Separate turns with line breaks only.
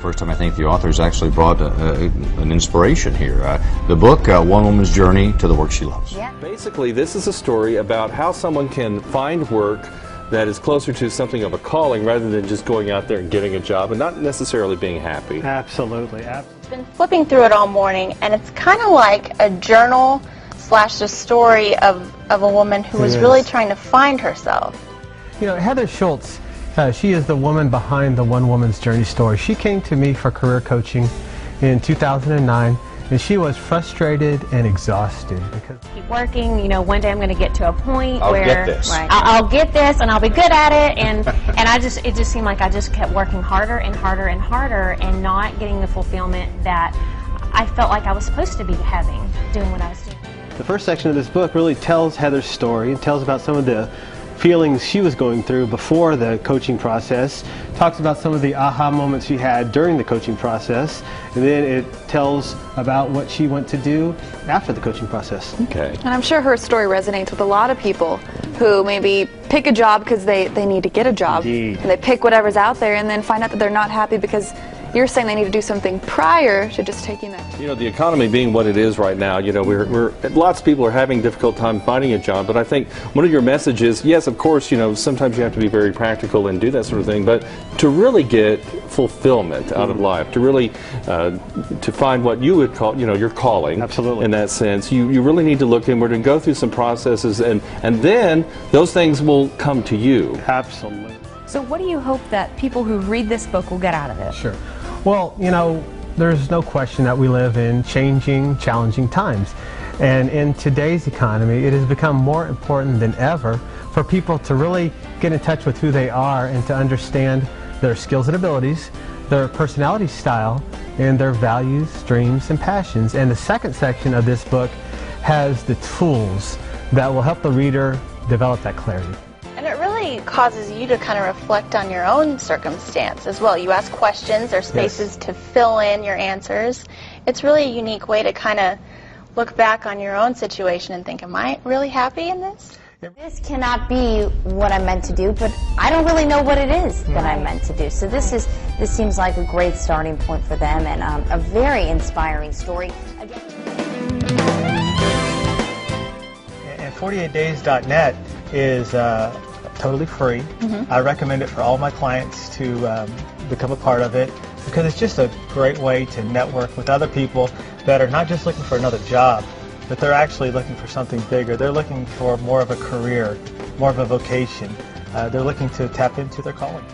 first time I think the author's actually brought an inspiration here. The book, One Woman's Journey to the Work She Loves.
Yeah.
Basically, this is a story about how someone can find work that is closer to something of a calling rather than just going out there and getting a job and not necessarily being happy.
Absolutely.
I've been flipping through it all morning, and it's kind of like a journal slash the story of a woman who was really trying to find herself.
You know, Heather Schultz, she is the woman behind the One Woman's Journey story. She came to me for career coaching in 2009, and she was frustrated and exhausted because
keep working. You know, one day I'm going to get to a point
I'll
where
get this.
I'll get this and I'll be good at it, and it just seemed like I just kept working harder and harder and harder and not getting the fulfillment that I felt like I was supposed to be having doing what I was doing.
the first section of this book really tells Heather's story and tells about some of the feelings she was going through before the coaching process, talks about some of the aha moments she had during the coaching process, and then it tells about what she went to do after the coaching process.
Okay.
And I'm sure her story resonates with a lot of people who maybe pick a job because they need to get a job.
Indeed.
And they pick whatever's out there and then find out that they're not happy because you're saying they need to do something prior to just taking that.
You know, the economy being what it is right now, you know, lots of people are having a difficult time finding a job, but I think one of your messages, yes, of course, you know, sometimes you have to be very practical and do that sort of thing, but to really get fulfillment out of life, to really, to find what you would call, you know, your calling.
Absolutely.
In that sense, you really need to look inward and go through some processes, and then those things will come to you.
Absolutely.
So what do you hope that people who read this book will get out of it?
Sure. Well, you know, there's no question that we live in changing, challenging times. And in today's economy, it has become more important than ever for people to really get in touch with who they are and to understand their skills and abilities, their personality style, and their values, dreams, and passions. And the second section of this book has the tools that will help the reader develop that clarity.
And it really causes you to kind of reflect on your own circumstance as well. You ask questions, there's spaces to fill in your answers. It's really a unique way to kind of look back on your own situation and think, am I really happy in this?
This cannot be what I'm meant to do, but I don't really know what it is that I'm meant to do. So this seems like a great starting point for them, and a very inspiring story.
And 48days.net is totally free. I recommend it for all my clients to become a part of it because it's just a great way to network with other people that are not just looking for another job, but they're actually looking for something bigger. They're looking for more of a career, more of a vocation. They're looking to tap into their calling.